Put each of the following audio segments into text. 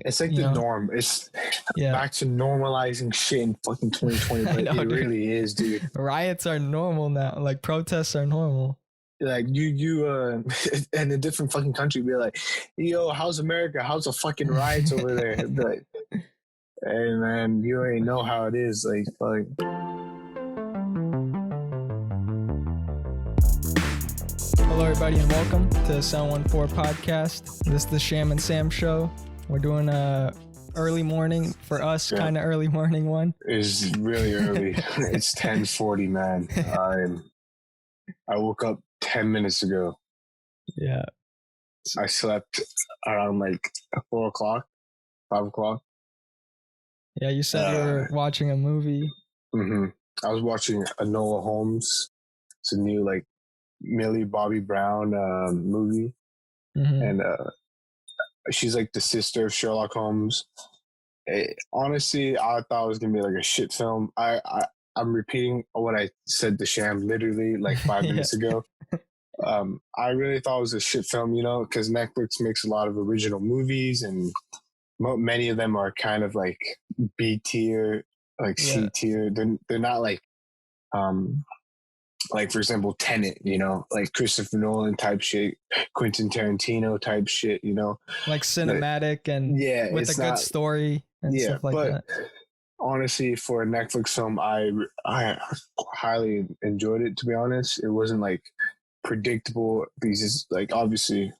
It's like the norm. It's back to normalizing shit in fucking 2020, but know, it really is, dude. Riots are normal now. Like protests are normal. Like you in a different fucking country be like, yo, how's America? How's the fucking riots over there? Like, hey man, you ain't know how it is. Like, Hello everybody and welcome to the 714 podcast. This is the Shyam Sam Show. We're doing a early morning for us, kind of early morning one. It's really early. It's 10:40, man. I woke up 10 minutes ago. Yeah. I slept around like 4 o'clock, 5 o'clock. Yeah, you said you were watching a movie. Mm-hmm. I was watching Enola Holmes. It's a new like Millie Bobby Brown movie. Mm-hmm. And she's like the sister of Sherlock Holmes. Honestly, I thought it was going to be like a shit film. I'm repeating what I said to Sham literally like 5 minutes ago. I really thought it was a shit film, you know, because Netflix makes a lot of original movies and many of them are kind of like B tier, like C tier. They're not like for example, Tenet, you know, like Christopher Nolan type shit, Quentin Tarantino type shit, you know, like cinematic and with a good story and stuff like that. Honestly, for a Netflix film, I highly enjoyed it. To be honest, it wasn't like predictable because it's like obviously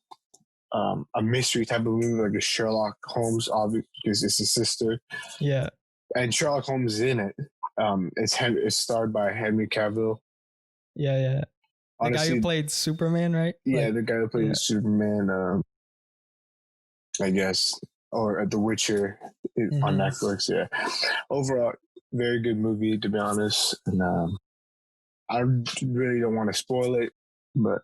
a mystery type of movie, like a Sherlock Holmes, obviously because it's a sister. Yeah, and Sherlock Holmes is in it. It's starred by Henry Cavill. Yeah. The guy who played Superman, right? Yeah, the guy who played Superman, I guess, or The Witcher on Netflix. Yeah, overall, very good movie to be honest. And I really don't want to spoil it, but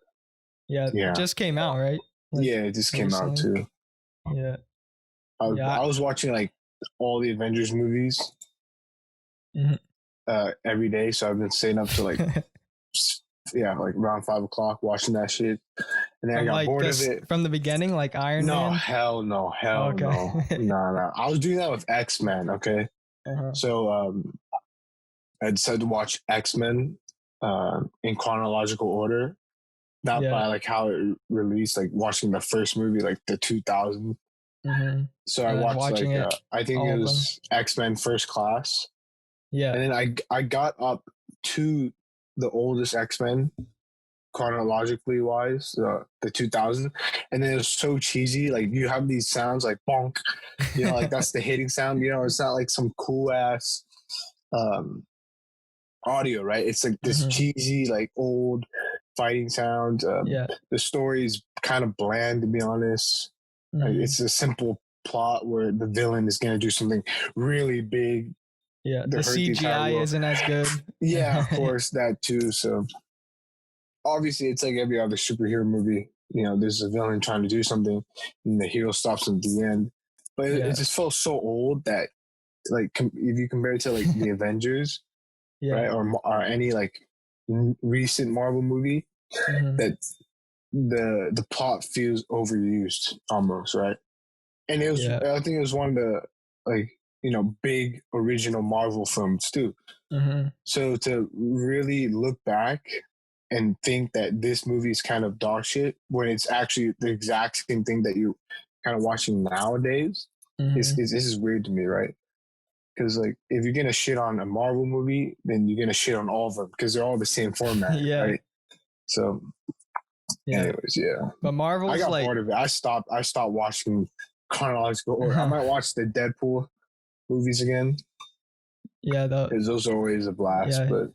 it just came out, right? Like, it just came out too. Yeah, I was watching like all the Avengers movies every day, so I've been staying up to like. Like around 5 o'clock watching that shit. And then I got bored of it. From the beginning, like Iron Man? No. No. I was doing that with X-Men, okay? So I decided to watch X-Men in chronological order. Not by like how it released, like watching the first movie, like the 2000. So I watched like, I think it was X-Men First Class. Yeah. And then I got up to the oldest X-Men chronologically wise, the 2000, and then it was so cheesy. Like you have these sounds like bonk, you know, like that's the hitting sound. You know, it's not like some cool ass audio, right? It's like this cheesy, like old fighting sound. The story is kind of bland, to be honest. Like, it's a simple plot where the villain is going to do something really big. Yeah, the CGI isn't as good. Yeah, of course, that too. So obviously, it's like every other superhero movie. You know, there's a villain trying to do something, and the hero stops him at the end. But it just felt so old that, like, if you compare it to like the Avengers, right, or any like recent Marvel movie, that the plot feels overused almost, right? And it was, I think it was one of the like, you know, big original Marvel films too. So to really look back and think that this movie is kind of dog shit when it's actually the exact same thing that you're kind of watching nowadays this is weird to me, right? Because like if you're gonna shit on a Marvel movie, then you're gonna shit on all of them because they're all the same format, right? So, anyways, But Marvel's I got bored of it. I stopped watching chronological order. I might watch the Deadpool movies again. Yeah, because those are always a blast. But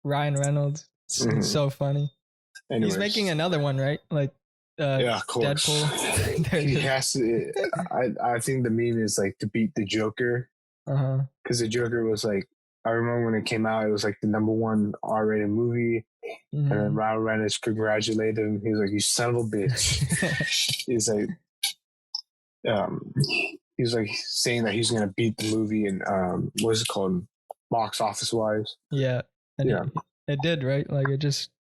Ryan Reynolds, it's so funny. Anyways. He's making another one, right? Like, of course. Deadpool. He has to. I think the meme is like to beat the Joker. Because the Joker was like, I remember when it came out, it was like the #1 R-rated movie, and then Ryan Reynolds congratulated him. He was like, "You son of a bitch." He's like saying that he's gonna beat the movie and what's it called, box office wise. Yeah, and it did, right? Like it just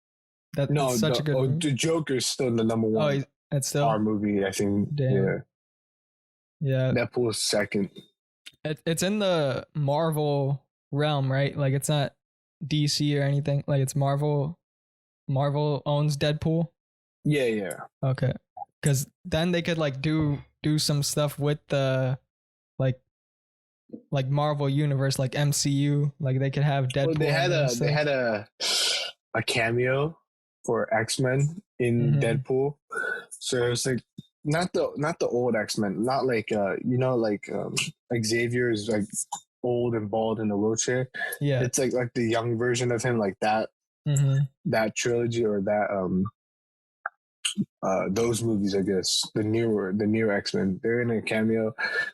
such a good movie. The Joker is still the #1. Oh, it's still R movie, I think. Damn. Yeah. Yeah. Deadpool is second. It's in the Marvel realm, right? Like it's not DC or anything. Like it's Marvel. Marvel owns Deadpool. Yeah. Okay. Because then they could like do some stuff with the like Marvel universe, like MCU. Like they could have Deadpool. Well, they had a cameo for X-Men in Deadpool. So it was like not the old X-Men, not like Xavier is like old and bald in a wheelchair. Yeah. It's like the young version of him, like that that trilogy or that those movies, I guess. The newer X-Men. They're in a cameo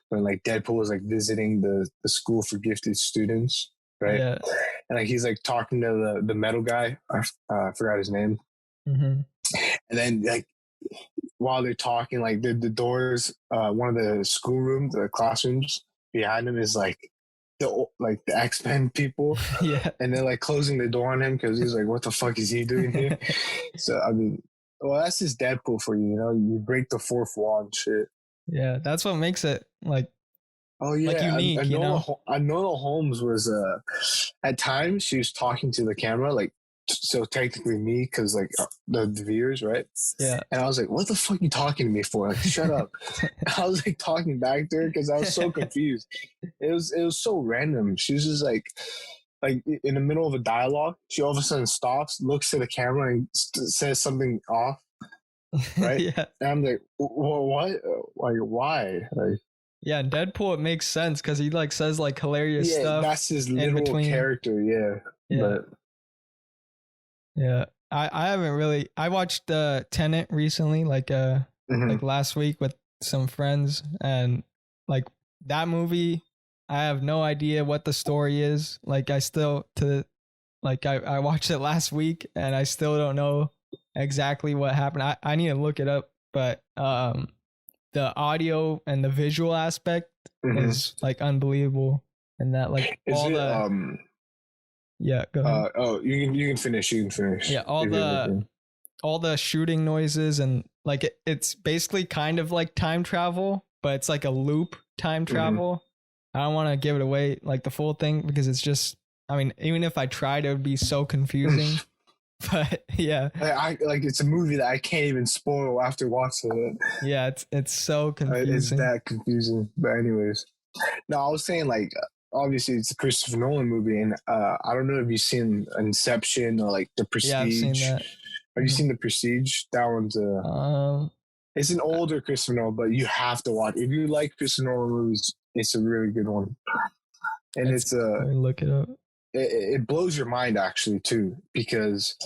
when like Deadpool was like visiting the school for gifted students, right? Yeah. And like he's like talking to the metal guy. I forgot his name. And then like while they're talking, like the doors, one of the schoolroom, the classrooms behind him is like the X-Men people. Yeah. And they're like closing the door on him because he's like, what the fuck is he doing here? So I mean, well, that's just Deadpool for you, you know. You break the fourth wall and shit. Yeah, that's what makes it like. Oh yeah, like unique. Enola Holmes was at times she was talking to the camera, like so technically me, because like the viewers, right? Yeah. And I was like, "What the fuck are you talking to me for? Like, shut up!" I was like talking back to her because I was so confused. It was so random. She was just like in the middle of a dialogue, she all of a sudden stops, looks at the camera, and says something off. Right? Yeah. And I'm like, what? Like, why? Like, yeah, in Deadpool it makes sense because he like says like hilarious stuff. That's his literal character. Yeah. But yeah, I haven't really. I watched Tenet recently, like like last week with some friends, and like that movie. I have no idea what the story is. Like I watched it last week and I still don't know exactly what happened. I need to look it up, but the audio and the visual aspect is like unbelievable, and that like yeah, go ahead. You can finish. Yeah, all the shooting noises and like it's basically kind of like time travel, but it's like a loop time travel. I don't want to give it away like the full thing because it's just, I mean, even if I tried, it would be so confusing. But yeah, I like it's a movie that I can't even spoil after watching it. Yeah, it's so confusing. It's that confusing. But anyways, no, I was saying like obviously it's a Christopher Nolan movie, and I don't know if you've seen Inception or like The Prestige. Yeah, I've seen that. Have you seen The Prestige? That one's it's an older Christopher Nolan, but you have to watch. If you like Christopher Nolan movies, it's a really good one. And it's look it up. It blows your mind actually too, because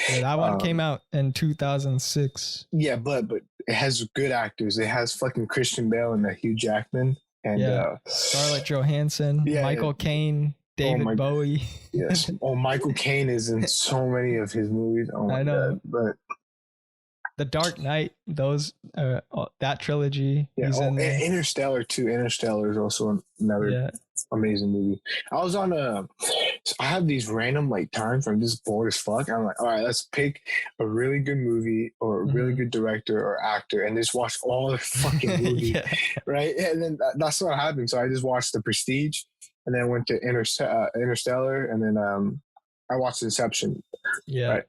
that one came out in 2006. Yeah, but it has good actors. It has fucking Christian Bale and Hugh Jackman and Scarlett Johansson, Michael Caine, David Bowie. Yes. Oh, Michael Caine is in so many of his movies. Oh my God. But The Dark Knight, that trilogy. Yeah. Interstellar too. Interstellar is also another amazing movie. I was on I have these random like times where I'm just bored as fuck. I'm like, all right, let's pick a really good movie or a really good director or actor and just watch all the fucking movies. Right. And then that's what happened. So I just watched The Prestige and then went to Interstellar and then I watched Inception. Yeah. Right.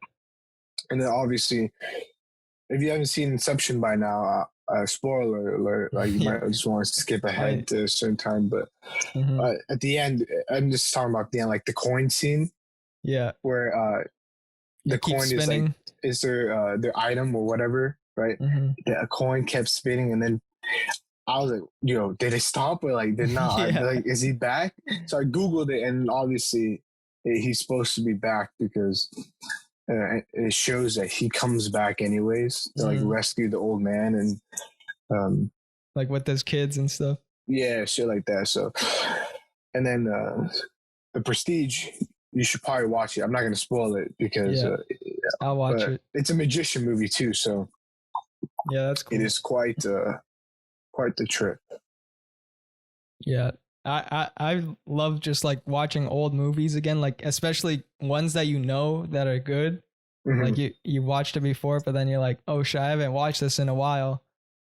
And then obviously, if you haven't seen Inception by now, spoiler alert, like you might just want to skip ahead to a certain time. But at the end, I'm just talking about the end, like the coin scene. Yeah. Where the coin spinning. is their item or whatever, right? Yeah, a coin kept spinning, and then I was like, did it stop or like did not? Like, is he back? So I Googled it, and obviously he's supposed to be back because it shows that he comes back anyways to like rescue the old man and like with his kids and stuff. Yeah, shit like that. So, and then The Prestige, you should probably watch it. I'm not going to spoil it because I'll watch it. It's a magician movie too, so yeah, that's cool. It is quite the trip. Yeah. I love just like watching old movies again, like especially ones that that are good. Like you watched it before, but then you're like, oh shit, I haven't watched this in a while.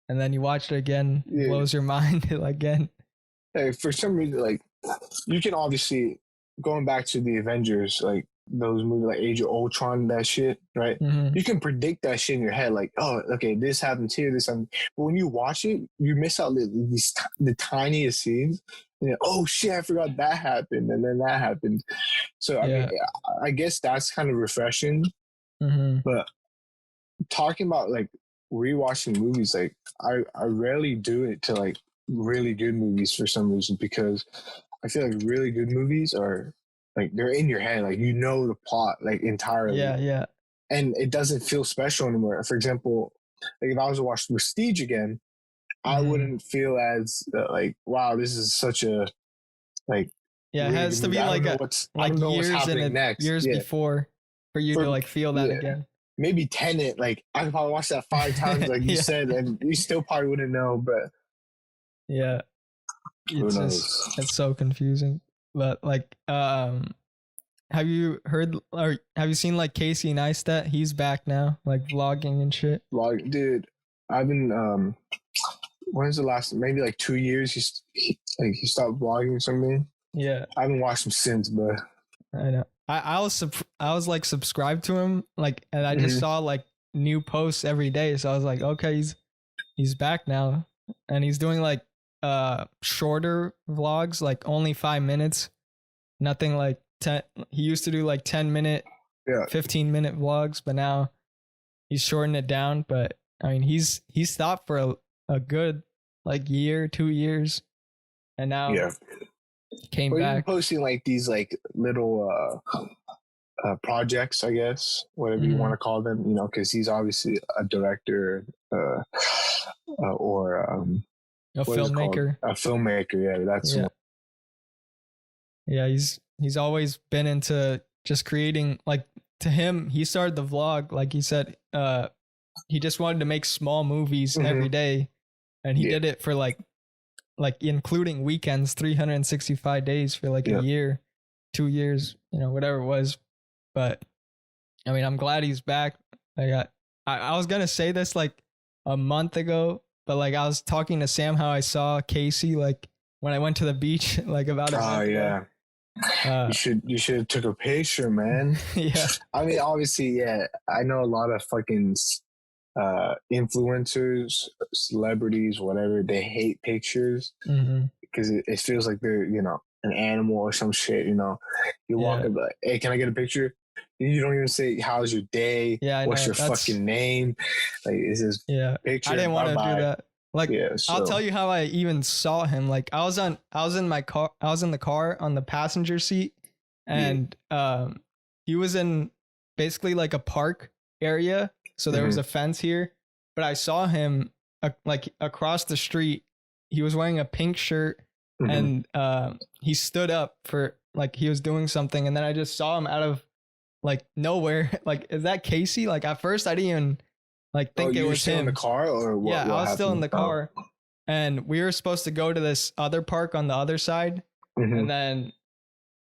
and then you watch it again, it blows your mind again. Like, for some reason, like, you can obviously, going back to the Avengers, like those movies like Age of Ultron, that shit, right? Mm-hmm. You can predict that shit in your head, like, oh, okay, this happens here, this happens. But when you watch it, you miss out the tiniest scenes. And oh shit, I forgot that happened, and then that happened. So I mean, I guess that's kind of refreshing. Mm-hmm. But talking about like rewatching movies, like I rarely do it to like really good movies for some reason, because I feel like really good movies are like they're in your head, like you know the plot like entirely. Yeah. And it doesn't feel special anymore. For example, like if I was to watch Prestige again, I wouldn't feel as like, wow, this is such a like. Yeah, it has to be like years before for you to like feel that again. Maybe Tenet, like I could probably watch that 5 times, like you said, and you still probably wouldn't know. But yeah, it's so confusing. But like, have you heard or have you seen like Casey Neistat? He's back now, like vlogging and shit. Vlog, dude. I've been when's the last? Maybe like 2 years. He stopped vlogging or something. Yeah, I haven't watched him since, but I know. I was like subscribed to him, like, and I just saw like new posts every day, so I was like, okay, he's back now, and he's doing like shorter vlogs, like only 5 minutes, nothing like 10. He used to do like 10-minute, 15-minute vlogs, but now he's shortened it down. But I mean, he's stopped for a good like year, 2 years, and now came back. He's posting like these like little projects, I guess, whatever you want to call them, you know, because he's obviously a director or a filmmaker. A filmmaker, yeah, that's one. Yeah, he's always been into just creating, like, to him, he started the vlog, like he said, he just wanted to make small movies every day, and he did it for like including weekends, 365 days for like a year, 2 years, you know, whatever it was. But I mean, I'm glad he's back. Like I was gonna say this like a month ago, but like I was talking to Sam how I saw Casey like when I went to the beach like about a month ago. You should have took a picture, man. Yeah. I mean, obviously, I know a lot of fucking influencers, celebrities, whatever, they hate pictures because it feels like they're, you know, an animal or some shit, you know. You walk up like, hey, can I get a picture? You don't even say, how's your day? What's your fucking name? Like, is this picture? I didn't want to do that. Like, I'll tell you how I even saw him. Like, I was in the car on the passenger seat, and he was in basically like a park area. So there was a fence here, but I saw him like across the street. He was wearing a pink shirt, and he stood up for like he was doing something, and then I just saw him out of like nowhere. Like, is that Casey? Like at first I didn't even like think it was him. In the car or what? Yeah, I was still in the car, and we were supposed to go to this other park on the other side, and then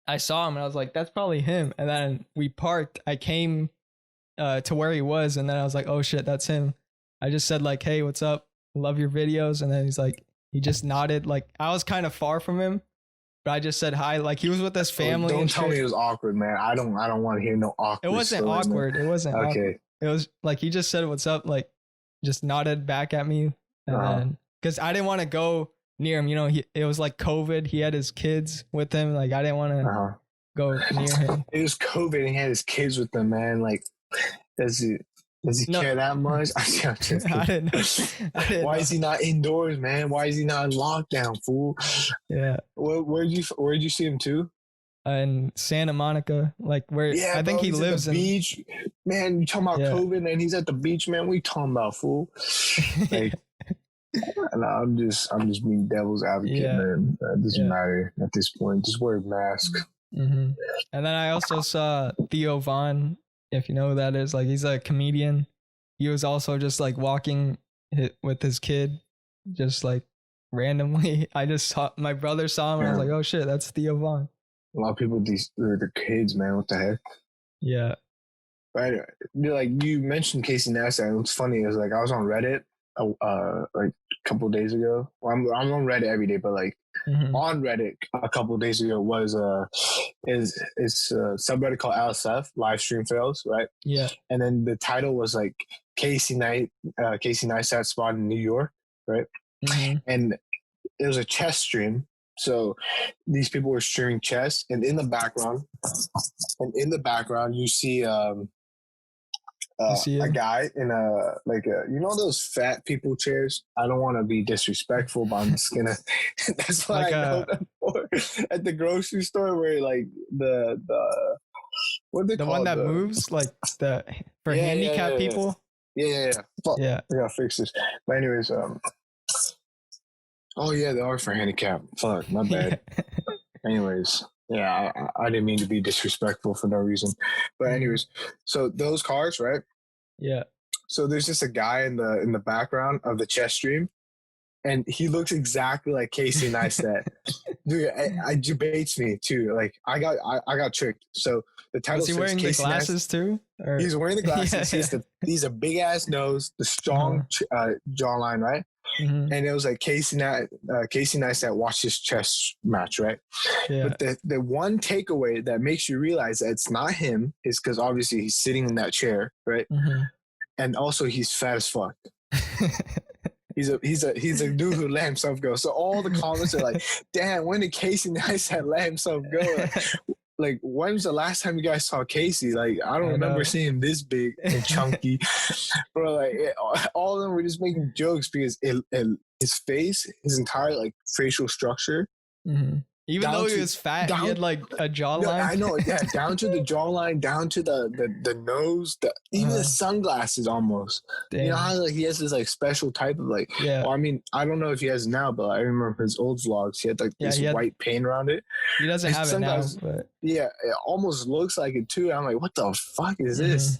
I saw him, and I was like, that's probably him. And then we parked. I came to where he was, and then I was like, oh shit, that's him. I just said like, hey, what's up? Love your videos. And then he's like, he just nodded. Like, I was kind of far from him, but I just said hi. Like, he was with his family. Don't tell me it was awkward, man. I don't want to hear no awkward. It wasn't awkward. It wasn't okay. Awkward. It was like he just said what's up, like just nodded back at me, and then because I didn't want to go near him. You know, it was like COVID. He had his kids with him. Like, I didn't want to go near him. It was COVID, and he had his kids with him, man. Like, does he care that much? I didn't know. Why is he not indoors, man? Why is he not in lockdown, fool? Yeah. Where'd you see him too? In Santa Monica, like where I think he lives at the beach. Man, you talking about COVID, and he's at the beach, man. What you talking about, fool? Like, and I'm just being devil's advocate, man. It doesn't matter at this point. Just wear a mask. And then I also saw Theo Von, if you know who that is. Like, he's a comedian. He was also just like walking with his kid, just like randomly. I just saw my brother saw him, and I was like, oh shit, that's Theo Von. A lot of people, they're kids, man. What the heck? Yeah. Right. Like, you mentioned Casey Neistat, and what's funny is like I was on Reddit, like a couple of days ago. Well, I'm on Reddit every day, but like on Reddit a couple of days ago was is a subreddit called LSF, live stream fails, right? Yeah. And then the title was like Casey Neistat spot in New York, right? And it was a chess stream. So these people were streaming chess, and in the background, you see a guy in a you know those fat people chairs. I don't want to be disrespectful, but I'm just gonna. That's what like I know them for. At the grocery store, where like the what they the call one that moves, like the for handicapped people. Yeah. Fuck, I gotta fix this. But anyways, oh yeah, they are for handicap. Fuck, my bad. Anyways. Yeah, I didn't mean to be disrespectful for no reason. But anyways, so those cars, right? Yeah. So there's just a guy in the background of the chess stream, and he looks exactly like Casey Neistat. Dude, I debates me too. Like I got tricked. So the title was he says wearing Casey the glasses too? Or? He's wearing the glasses. He's a big ass nose, the strong jawline, right? And it was like Casey Neistat watched his chess match, right? Yeah. But the one takeaway that makes you realize that it's not him is because obviously he's sitting in that chair, right? And also he's fat as fuck. He's a dude who let himself go. So all the comments are like, "Damn, when did Casey Neistat let himself go?" Like, when was the last time you guys saw Casey? Like, I don't remember seeing him this big and chunky. Bro, like, all of them were just making jokes because his face, his entire, like, facial structure. Even though he was fat, he had, like, a jawline. No, I know, yeah, down to the jawline, down to the nose, even the sunglasses almost. Damn. You know how, like, he has this, like, special type of, like, well, I mean, I don't know if he has now, but I remember his old vlogs. He had, like, this white paint around it. He doesn't have it now, but... Yeah, it almost looks like it, too. I'm like, what the fuck is this?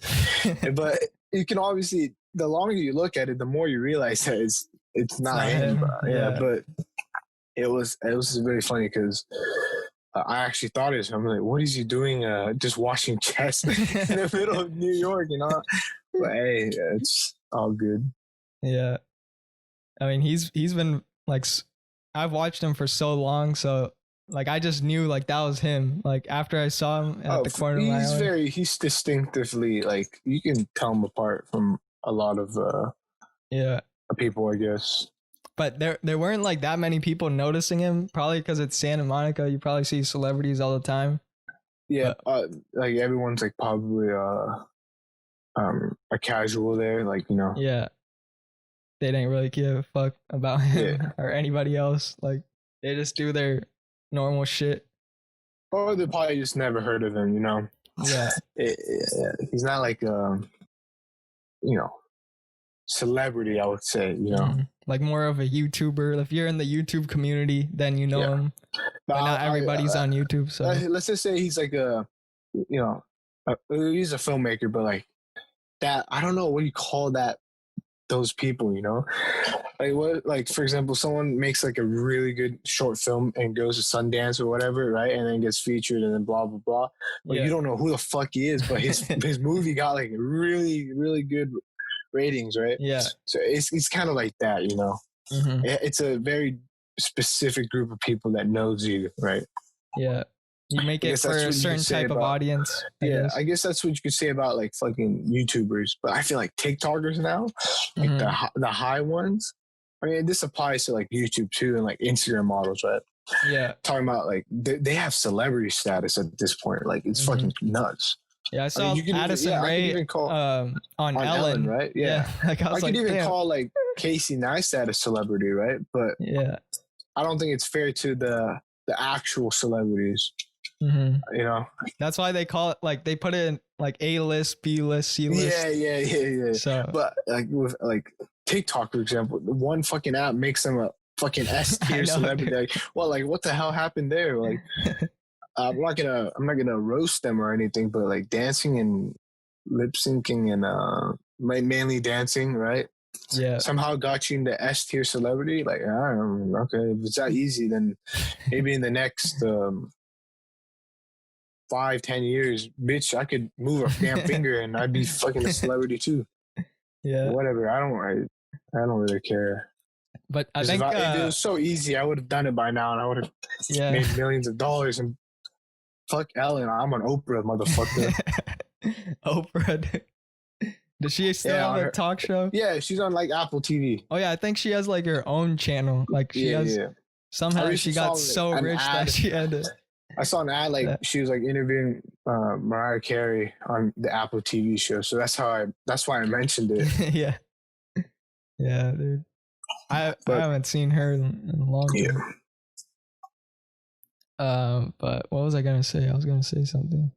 But you can obviously, the longer you look at it, the more you realize that it's not him. Yeah, but... It was really funny because I actually thought it was him. I'm like, what is he doing just watching chess in the middle of New York, you know? But hey, it's all good. Yeah. I mean, he's been like, I've watched him for so long, so like I just knew like that was him. Like after I saw him at the corner of my eye. He's distinctively, like, you can tell him apart from a lot of people, I guess. But there weren't like that many people noticing him, probably because it's Santa Monica. You probably see celebrities all the time. Yeah, like everyone's like probably a casual there, like, you know. Yeah, they didn't really give a fuck about him or anybody else. Like they just do their normal shit. Or they probably just never heard of him, you know. Yeah, he's not like you know, celebrity, I would say, you know. Like more of a YouTuber. If you're in the YouTube community, then you know him. But not everybody's on YouTube. So let's just say he's like he's a filmmaker, but like that, I don't know what you call that. Those people, you know, like what, like for example, someone makes like a really good short film and goes to Sundance or whatever, right, and then gets featured and then blah blah blah. But you don't know who the fuck he is, but his movie got like really really good ratings, right? Yeah. So it's kind of like that, you know. It's a very specific group of people that knows you, right? Yeah. You make it for a certain type of audience. I guess that's what you could say about like fucking YouTubers. But I feel like TikTokers now, like the high ones. I mean, this applies to like YouTube too, and like Instagram models, right? Yeah. Talking about like they have celebrity status at this point. Like it's fucking nuts. Yeah, I saw Addison Rae on Ellen, right? Yeah. Like I could even call like Casey Neistat a celebrity, right? But I don't think it's fair to the actual celebrities. You know, that's why they call it, like they put it in like A-list, B-list, C-list. Yeah. So, but like with like TikTok, for example, the one fucking app makes them a fucking S-tier celebrity. Like, well, like what the hell happened there? Like, I'm not gonna roast them or anything, but like dancing and lip syncing and mainly dancing, right? Yeah. Somehow got you into S-tier celebrity. Like, okay, if it's that easy, then maybe in the next 5-10 years, bitch, I could move a damn finger and I'd be fucking a celebrity too. Yeah. Whatever. I don't really care. But I think if it was so easy, I would have done it by now, and I would have made millions of dollars. And fuck Ellen, I'm on Oprah, motherfucker. Oprah. Does she still have a talk show? Yeah, she's on like Apple TV. Oh yeah, I think she has like her own channel. Like she has. Yeah. Somehow she got so rich that she had to. I saw an ad like she was like interviewing Mariah Carey on the Apple TV show. So that's why I mentioned it. Yeah. Yeah, dude. I haven't seen her in a long time. Yeah. But what was I gonna say? I was gonna say something.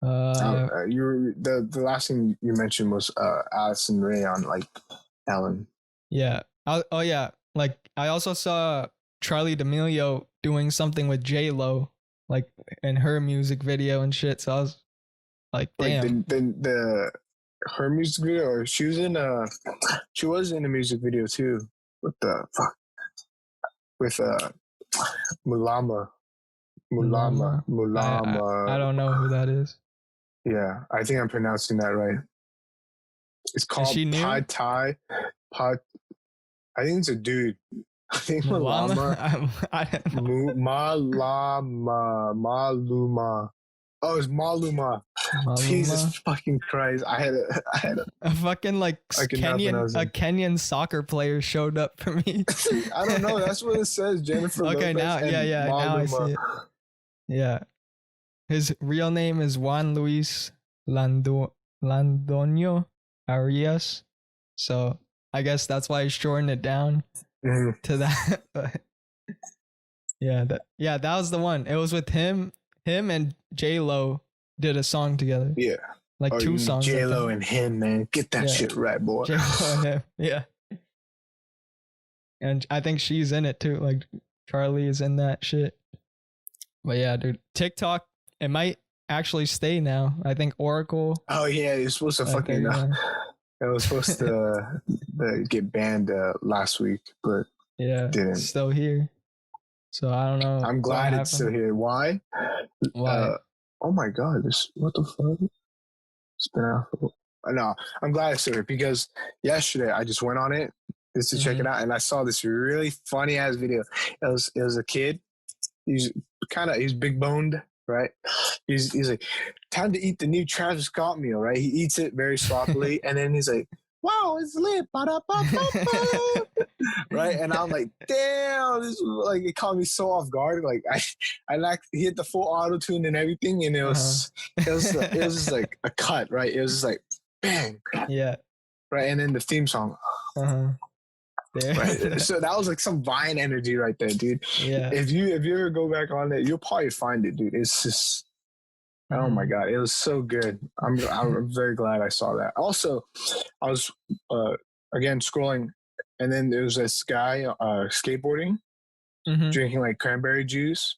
The last thing you mentioned was Addison Rae on like Ellen. Yeah. Oh yeah. Like I also saw Charlie D'Amelio doing something with J-Lo, like in her music video and shit. So I was like, damn. Wait, her music video, or she was in a music video too. With Mulama. I don't know who that is. Yeah, I think I'm pronouncing that right. It's called Pad Thai. I think it's a dude. I think Malama. Maluma. Oh, it's Maluma. Jesus fucking Christ! I had a fucking like Kenyan soccer player showed up for me. I don't know. That's what it says, Jennifer. Okay, Lopez now I see it. Yeah, his real name is Juan Luis Landonio Arias. So I guess that's why he's shortened it down to that. But that was the one. It was with him and J-Lo did a song together. Yeah. Like 2 songs. J-Lo and him, man. Get that shit right, boy. J-Lo and him. Yeah. And I think she's in it too. Like Charlie is in that shit. But yeah, dude. TikTok, it might actually stay now. I think Oracle. Oh yeah, it's supposed to fucking it was supposed to get banned last week, but didn't. It's still here. So I don't know. I'm glad it's still here. Why? Oh my god, what the fuck? It's been out for... No, I'm glad it's still here because yesterday I just went on it just to check it out, and I saw this really funny ass video. It was a kid. He's big boned, right? He's like, time to eat the new Travis Scott meal, right? He eats it very sloppily, and then he's like, wow, it's lit. Right? And I'm like, damn, this like it caught me so off guard. Like I he hit the full auto tune and everything, and it was just like a cut, right? It was just like bang. Yeah. Right. And then the theme song. Right. So that was like some Vine energy right there, dude. Yeah. If you ever go back on it, you'll probably find it, dude. It's just oh my god, it was so good. I'm very glad I saw that. Also, I was again scrolling, and then there was this guy skateboarding, drinking like cranberry juice.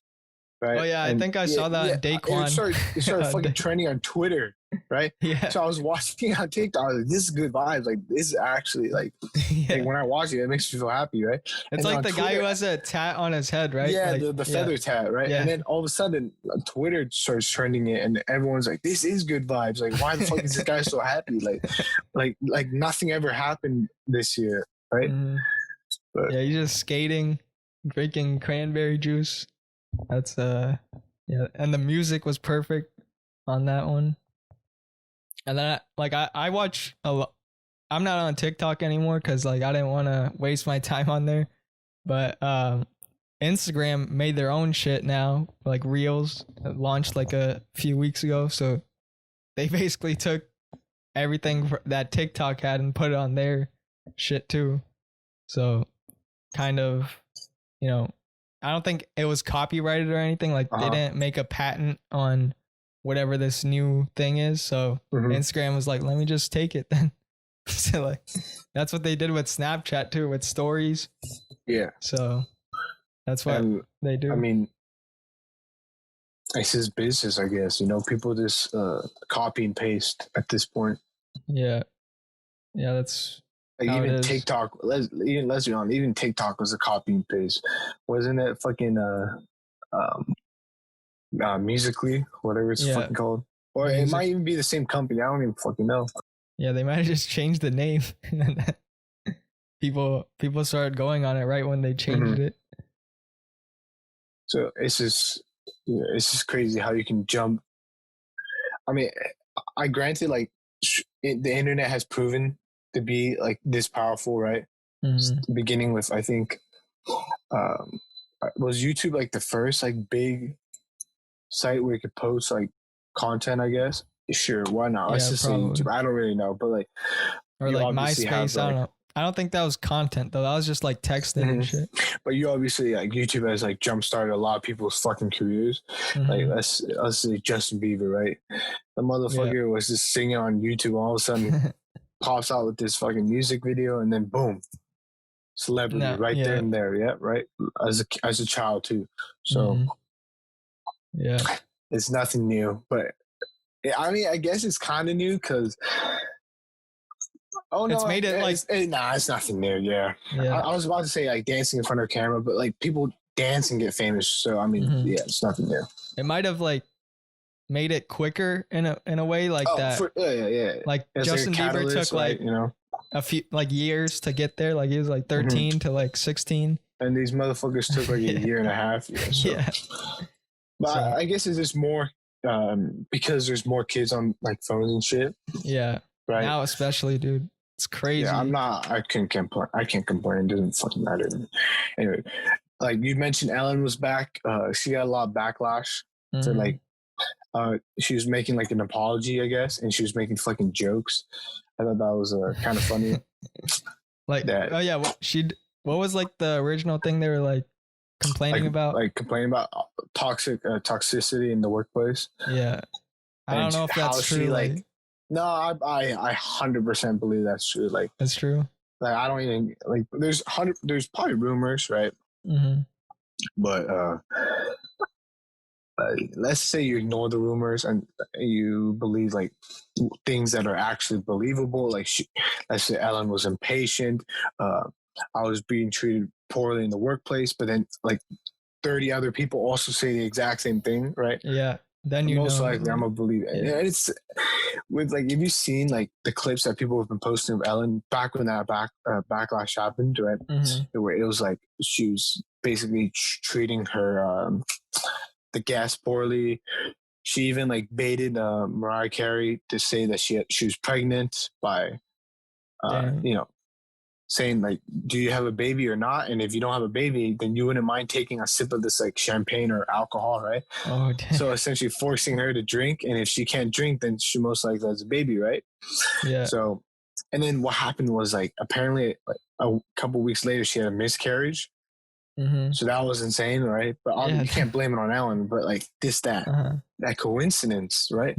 Right? Oh yeah, I think I saw that on Daquan. It started fucking trending on Twitter, right? Yeah. So I was watching it on TikTok. I was like, this is good vibes. Like this is actually like when I watch it makes me feel happy, right? It's like the guy who has a tat on his head, right? Yeah, like, the feather tat, right? Yeah. And then all of a sudden Twitter starts trending it, and everyone's like, this is good vibes. Like, why the fuck is this guy so happy? Like nothing ever happened this year, right? But, yeah, he's just skating, drinking cranberry juice. That's and the music was perfect on that one. And then I watch a lot. I'm not on TikTok anymore because like I didn't want to waste my time on there. But Instagram made their own shit now, like Reels. It launched like a few weeks ago, so they basically took everything that TikTok had and put it on their shit too. So kind of, I don't think it was copyrighted or anything. Like they didn't make a patent on whatever this new thing is. So Instagram was like, let me just take it then. So like that's what they did with Snapchat too, with stories. Yeah. So that's what they do. I mean, it's his business, I guess. People just copy and paste at this point. Yeah. Yeah, that's like even TikTok. Let's be honest, even TikTok was a copy and paste. Wasn't it fucking Musically, whatever it's fucking called? Or it might even be the same company. I don't even fucking know. Yeah, they might have just changed the name. people started going on it right when they changed it. So it's just crazy how you can jump. I mean, I granted, like, the internet has proven to be like this powerful, right? Beginning with, I think, was YouTube like the first like big site where you could post like content, I guess. Sure, why not? Let's just probably. say YouTube. I don't really know, but like, or like MySpace. I don't know. I don't think that was content though. That was just like texting and shit. But you obviously, like, YouTube has like jump started a lot of people's fucking careers. Like, let's say Justin Bieber, right? The motherfucker was just singing on YouTube. All of a sudden, pops out with this fucking music video, and then boom, celebrity there and there. Yeah, right. As a child too. So it's nothing new. But I mean, I guess it's kind of new because. Oh no! It's made it like it's nothing new. Yeah. I was about to say like dancing in front of a camera, but like people dance and get famous. So I mean, yeah, it's nothing new. It might have like made it quicker in a way like that. Like Justin Bieber took like a few like years to get there. Like he was like 13 to like 16, and these motherfuckers took like a year and a half. But so, I guess it's just more because there's more kids on like phones and shit. Yeah. Right. Now especially, dude. It's crazy. Yeah, I can't complain. It doesn't fucking matter. Anyway, like you mentioned, Ellen was back. She got a lot of backlash for like, she was making like an apology, I guess, and she was making fucking jokes. I thought that was kind of funny. Like, that. Oh yeah, what was like the original thing they were like complaining about? Like complaining about toxicity in the workplace. Yeah, I don't know if that's true. Like no, I 100% believe that's true. Like that's true. Like I don't even like. There's probably rumors, right? But let's say you ignore the rumors and you believe like things that are actually believable. Like let's say Ellen was impatient. I was being treated poorly in the workplace, but then like 30 other people also say the exact same thing, right? Yeah. Then most likely I'm gonna believe it. Yeah. And it's with like, have you seen like the clips that people have been posting of Ellen back when that backlash happened, right? Where it was like she was basically treating her the guest poorly. She even like baited Mariah Carey to say that she was pregnant by saying like, do you have a baby or not? And if you don't have a baby, then you wouldn't mind taking a sip of this like champagne or alcohol, right? Oh, damn. So essentially forcing her to drink. And if she can't drink, then she most likely has a baby, right? Yeah. So, and then what happened was like, apparently like a couple weeks later, she had a miscarriage. So that was insane, right? But you can't blame it on Ellen, but like that coincidence, right?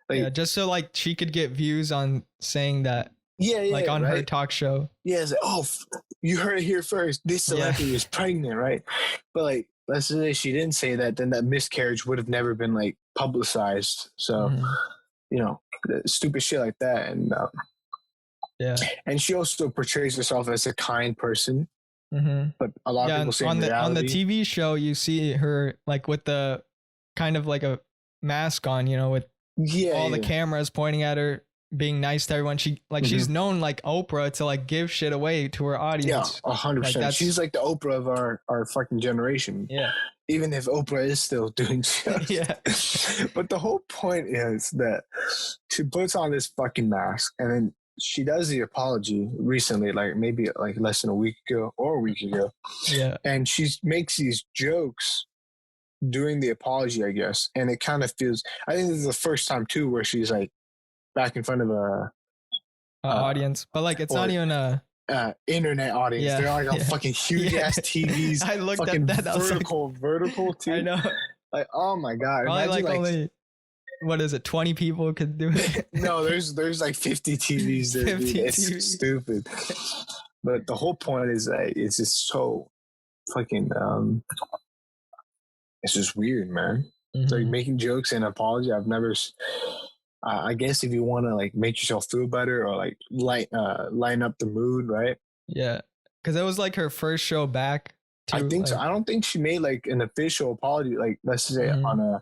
Like, just so like she could get views on saying that. Like on her talk show. Yeah, it's like, you heard it here first. This celebrity is pregnant, right? But like, let's say she didn't say that, then that miscarriage would have never been like publicized. So, stupid shit like that. And and she also portrays herself as a kind person. But a lot of people say on the TV show, you see her like with the kind of like a mask on, with all the cameras pointing at her, being nice to everyone. She like she's known like Oprah to like give shit away to her audience. Yeah, 100%. She's like the Oprah of our fucking generation. Yeah. Even if Oprah is still doing shit. Yeah. But the whole point is that she puts on this fucking mask and then she does the apology recently, like maybe like less than a week ago or a week ago. Yeah. And she makes these jokes during the apology, I guess. And it kind of feels, I think this is the first time too where she's like back in front of a audience, but like it's not even a internet audience. Yeah. They're like on fucking huge ass TVs. I looked fucking at that. Vertical TV. I know. Like, oh my god! Probably like only, what is it? 20 people could do it. No, there's like 50 TVs there. 50 dude. It's TVs. Stupid. But the whole point is that it's just so fucking. It's just weird, man. Like making jokes and apology. I've never. I guess if you want to like make yourself feel better or like line up the mood, right? Yeah, because it was like her first show back. I think so. I don't think she made like an official apology, like let's say on a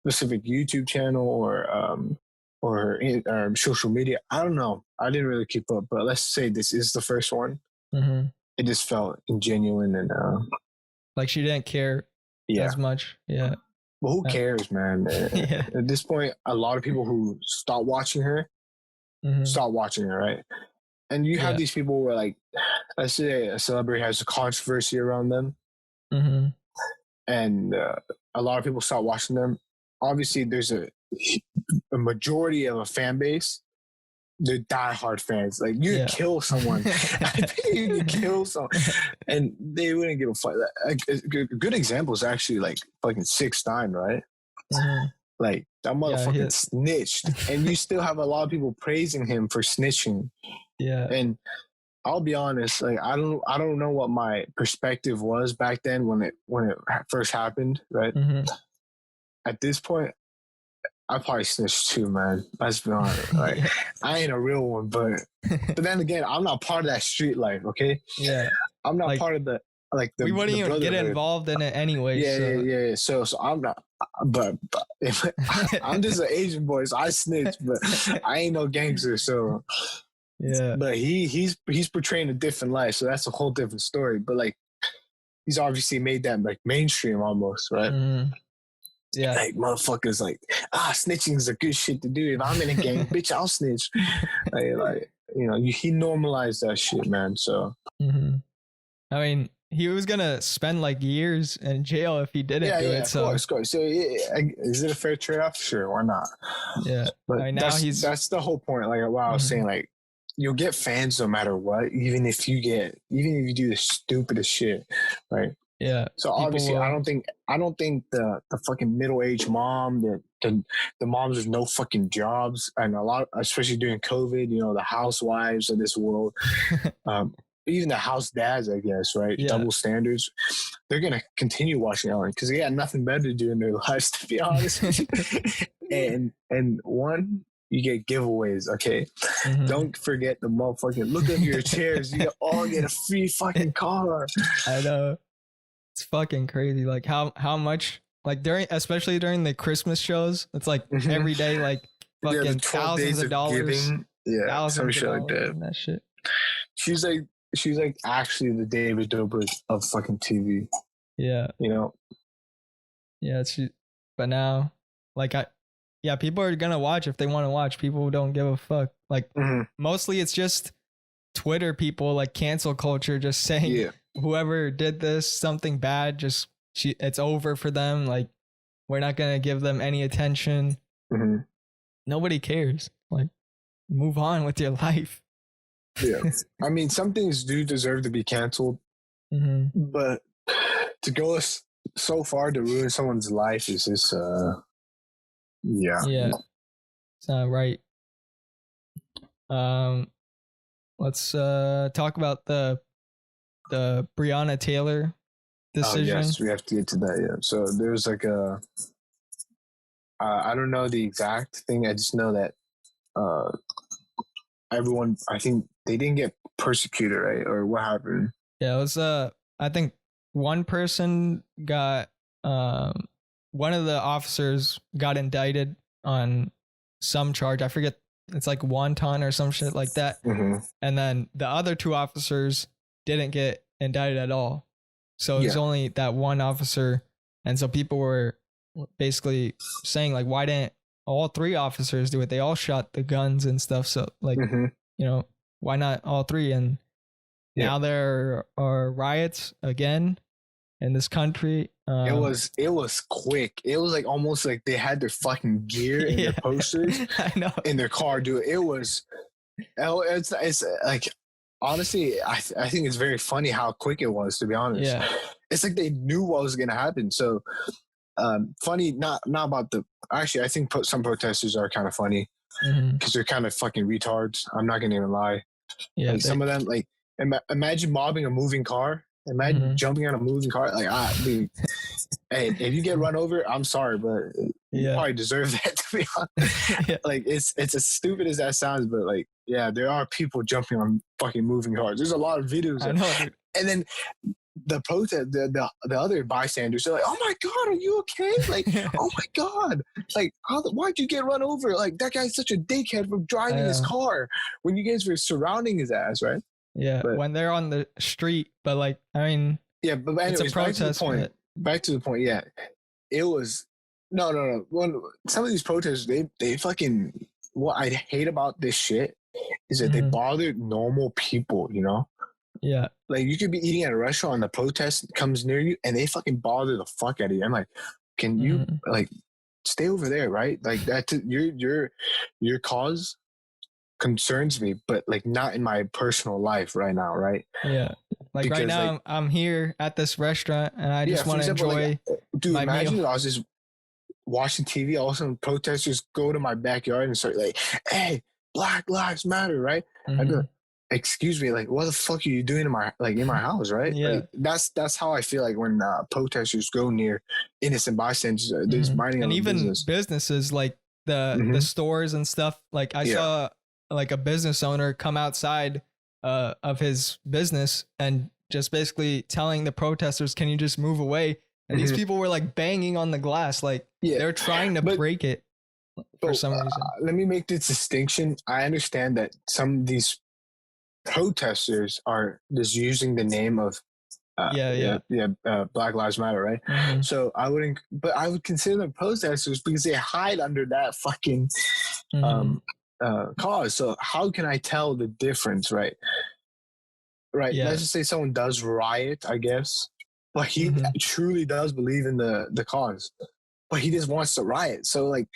specific YouTube channel or social media. I don't know. I didn't really keep up, but let's say this is the first one. it just felt ingenuine and like she didn't care as much. Yeah. Well, who cares, man? At this point, a lot of people who stop watching her, right? And you have these people where, like, let's say a celebrity has a controversy around them, and a lot of people stop watching them. Obviously, there's a majority of a fan base. They're diehard fans. Like, you kill someone. I think you could kill someone, and they wouldn't give a fuck. A good example is actually like fucking 6ix9ine, right? Like, that motherfucker snitched, and you still have a lot of people praising him for snitching. Yeah, and I'll be honest, like, I don't know what my perspective was back then when it first happened, right? At this point, I probably snitched too, man. Let's be honest. Like, I ain't a real one, but then again, I'm not part of that street life. Okay. Yeah. I'm not part of the we wouldn't even get involved in it anyway. Yeah. So I'm not. But I'm just an Asian boy, so I snitch, but I ain't no gangster. So yeah. But he's portraying a different life, so that's a whole different story. But like, he's obviously made that like mainstream almost, right? Yeah, like, motherfuckers like, snitching is a good shit to do. If I'm in a gang, bitch, I'll snitch. Like, you know, he normalized that shit, man. So, I mean, he was gonna spend like years in jail if he didn't do it. Of course. So, is it a fair trade-off? Sure, why not? Yeah, but I mean, that's the whole point. Like, what I was saying, like, you'll get fans no matter what, even if you do the stupidest shit, right? Yeah. So obviously, I don't think the fucking middle-aged mom, the moms with no fucking jobs, and a lot, especially during COVID, you know, the housewives of this world, even the house dads, I guess, right? Yeah. Double standards. They're gonna continue watching Ellen because they got nothing better to do in their lives, to be honest. and one, you get giveaways, okay? Don't forget the motherfucking look under your chairs. You all get a free fucking car. I know. It's fucking crazy. Like how much, like especially during the Christmas shows, it's like every day, like fucking thousands of dollars. Yeah, some shit like that. That shit. She's like actually the David Dobrik of fucking TV. Yeah. You know? Yeah, but now, like, people are gonna watch if they want to watch. People don't give a fuck. Like, mostly it's just Twitter people, like cancel culture, just saying whoever did this something bad, it's over for them. Like, we're not gonna give them any attention. Nobody cares. Like, move on with your life. Yeah, I mean, some things do deserve to be canceled, but to go so far to ruin someone's life is just yeah, it's not right. Let's talk about the Breonna Taylor decision. Yes, we have to get to that. Yeah, so there's like I don't know the exact thing. I just know that everyone, I think they didn't get persecuted, right? Or what happened? Yeah, it was I think one person got one of the officers got indicted on some charge. I forget. It's like wonton or some shit like that. And then the other two officers didn't get indicted at all. So it was only that one officer. And so people were basically saying, like, why didn't all three officers do it? They all shot the guns and stuff. So, like, you know, why not all three? And now there are riots again in this country. It was quick. It was like almost like they had their fucking gear and their posters in their car. Dude, it's like, honestly, I think it's very funny how quick it was, to be honest. Yeah. It's like they knew what was going to happen. So funny, not about actually, I think some protesters are kind of funny because they're kind of fucking retards. I'm not going to even lie. Yeah, like, some of them, like, imagine mobbing a moving car. Imagine jumping on a moving car. Like, dude, hey, if you get run over, I'm sorry, but you probably deserve that, to be honest. Like, it's as stupid as that sounds, but like, yeah, there are people jumping on fucking moving cars. There's a lot of videos. I know, dude. And then the protest, the other bystanders, they're like, "Oh my god, are you okay?" Like, "Oh my god, like, why'd you get run over? Like, that guy's such a dickhead for driving his car when you guys were surrounding his ass, right?" Yeah, but when they're on the street, but like, I mean, yeah, but anyways, it's a protest. Back to the point. Yeah, it was no. When some of these protests, they fucking, what I hate about this shit is that they bothered normal people. You know. Yeah. Like you could be eating at a restaurant and the protest comes near you and they fucking bother the fuck out of you. I'm like, can you like stay over there, right? Like that. Your cause concerns me, but like not in my personal life right now, right? Yeah. Like because, right now, like, I'm here at this restaurant and I just want to enjoy. Like, dude, my imagine meal. if I was just watching TV, all of a sudden protesters go to my backyard and start like, "Hey, Black Lives Matter," right? I'd be like, excuse me, like, what the fuck are you doing in my house, right? Yeah. Like, that's how I feel like when protesters go near innocent bystanders, they're just minding and even business. Businesses like the stores and stuff. Like I saw like a business owner come outside of his business and just basically telling the protesters, "Can you just move away?" And these people were like banging on the glass, like they're trying to break it for some reason. Let me make this distinction. I understand that some of these protesters are just using the name of Black Lives Matter, right? So I would consider them protesters because they hide under that fucking cause. So how can I tell the difference, right? Right. Let's just say someone does riot, I guess, but he truly does believe in the cause, but he just wants to riot. So like,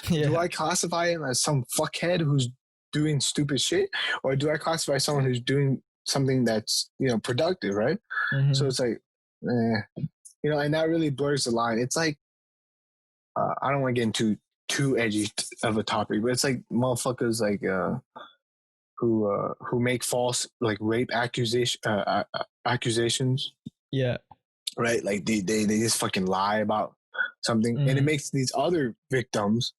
do I classify him as some fuckhead who's doing stupid shit, or do I classify someone who's doing something that's, you know, productive, right? So it's like, you know, and that really blurs the line. It's like, I don't want to get into too edgy of a topic, but it's like motherfuckers like who make false like rape accusations. Yeah. Right. Like they just fucking lie about something, and it makes these other victims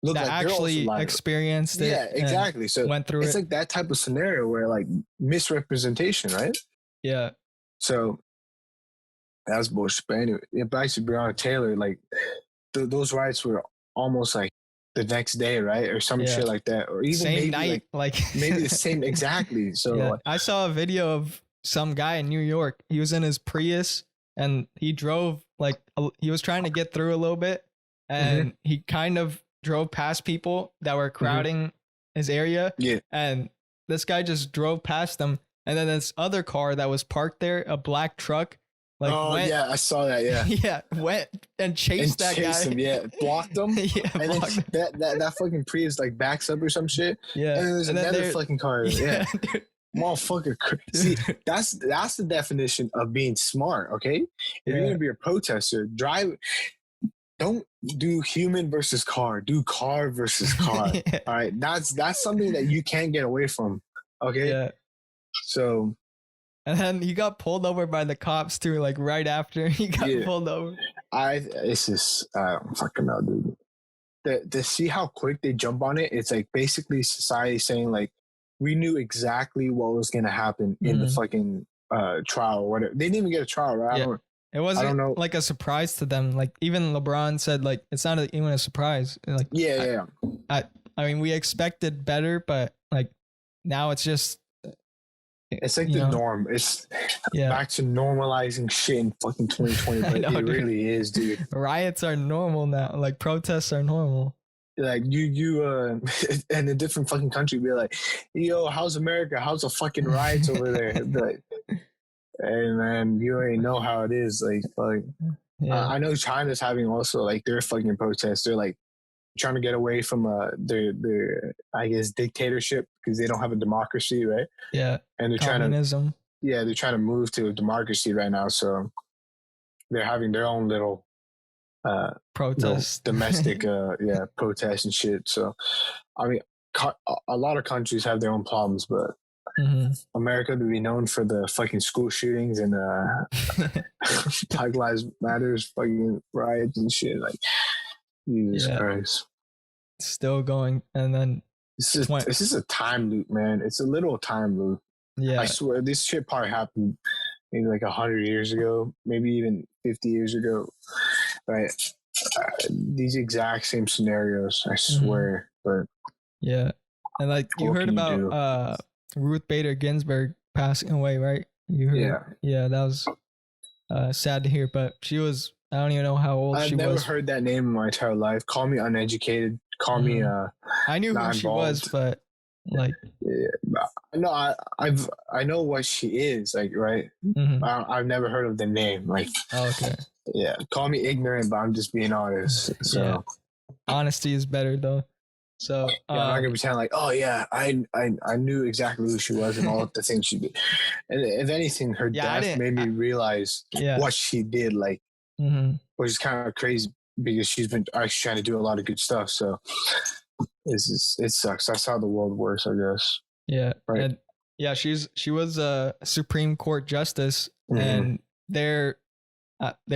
look that like actually experienced it. Yeah, exactly. So went through it's like that type of scenario where like misrepresentation, right? Yeah. So that's bullshit. But anyway, back to Breonna Taylor, like those riots were almost like the next day, right, or some shit like that, or even same maybe night, like maybe the same exactly. So I saw a video of some guy in New York. He was in his Prius and he drove like he was trying to get through a little bit, and he kind of drove past people that were crowding his area. Yeah. And this guy just drove past them. And then this other car that was parked there, a black truck, like I saw that. Yeah. Went and chased that guy. Him, blocked him. And then that fucking Prius like backs up or some shit. Yeah. And then there's another fucking car. Yeah. Motherfucker. See, that's the definition of being smart. Okay. If you're gonna be a protester, don't do human versus car. Do car versus car. All right. That's something that you can't get away from. Okay. Yeah. So. And then he got pulled over by the cops too. Like right after he got pulled over. It's just I don't fucking know, dude. To see how quick they jump on it, it's like basically society saying like, we knew exactly what was gonna happen in the fucking trial or whatever. They didn't even get a trial, right? Yeah. It wasn't like a surprise to them. Like even LeBron said, like it's not even a surprise. Like I mean, we expected better, but like now it's just. It's like the norm. It's back to normalizing shit in fucking 2020, but it really is, dude. Riots are normal now. Like protests are normal. Like you in a different fucking country be like, yo, how's America? How's the fucking riots over there? Like, hey man, you already know how it is. Like I know China's having also like their fucking protests. They're like trying to get away from their I guess dictatorship because they don't have a democracy, right? Yeah. And they're communism. they're trying to move to a democracy right now. So they're having their own little protest, domestic protests and shit. So I mean, a lot of countries have their own problems, but America to be known for the fucking school shootings and Black Lives Matters fucking riots and shit, like Jesus Christ. Still going. And then this is a time loop, man. It's a little time loop. Yeah. I swear this shit probably happened maybe like 100 years ago, maybe even 50 years ago. Right. These exact same scenarios, I swear. But yeah. And like you heard about Ruth Bader Ginsburg. passing away, right? You heard? Yeah, that was sad to hear. But she was, I don't even know how old she was. I've never heard that name in my entire life. Call me uneducated. Call me I knew who she was, but like, no, I know what she is, like, right? I've never heard of the name, like. Oh, okay. Yeah, call me ignorant, but I'm just being honest. So honesty is better, though. So I'm not gonna pretend like, oh yeah, I knew exactly who she was and all the things she did. And if anything, her death made me realize what she did, like, which is kind of crazy because she's been actually trying to do a lot of good stuff. So it sucks. That's how the world works, I guess. Yeah, right. And she was a Supreme Court justice, and they're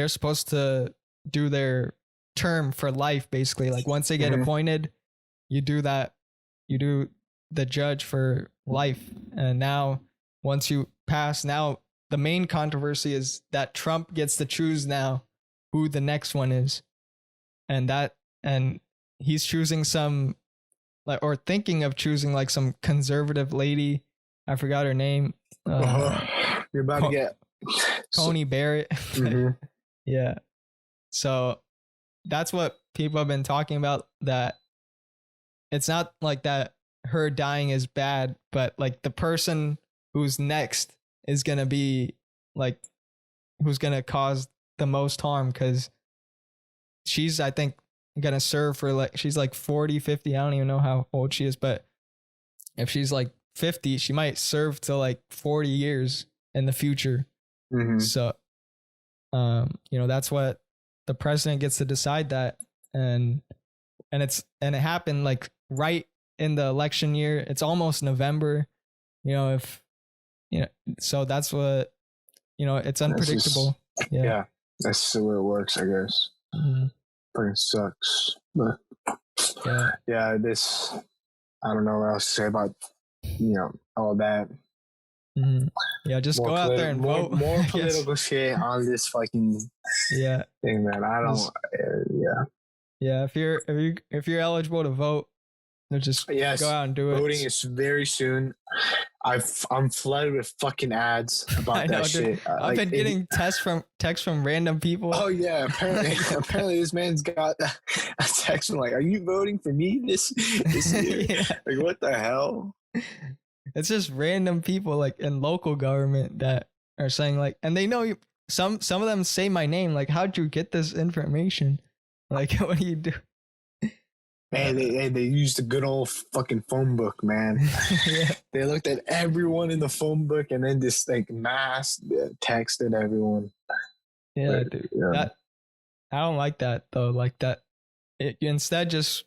supposed to do their term for life, basically. Like once they get appointed, you do the judge for life. And now once you pass, now the main controversy is that Trump gets to choose now who the next one is. And he's choosing some, like, or thinking of choosing like some conservative lady. I forgot her name. You're about to get Coney Barrett. Yeah. So that's what people have been talking about, that it's not like that her dying is bad, but like the person who's next is going to be like, who's going to cause the most harm, because she's, I think, going to serve for like, she's like 40, 50. I don't even know how old she is, but if she's like 50, she might serve to like 40 years in the future. So, that's what the president gets to decide that. And it happened like right in the election year. It's almost November, so that's what, it's unpredictable. Yeah. That's the way it works, I guess. But it sucks. But this, I don't know what else to say about, all that. Just more go out there and vote. More political shit on this fucking thing, man. I don't. Yeah, if you're eligible to vote, then just go out and do it. Voting is very soon. I'm flooded with fucking ads about that shit. I've been getting texts from random people. Oh yeah, apparently this man's got a text from like, "Are you voting for me this year?" Like, what the hell? It's just random people like in local government that are saying like, and they know you. Some of them say my name. Like, how'd you get this information? Like, what do you do? Man, they used the good old fucking phone book, man. They looked at everyone in the phone book and then just like mass texted everyone. Yeah, dude. Yeah. I don't like that though. Like that. Instead, just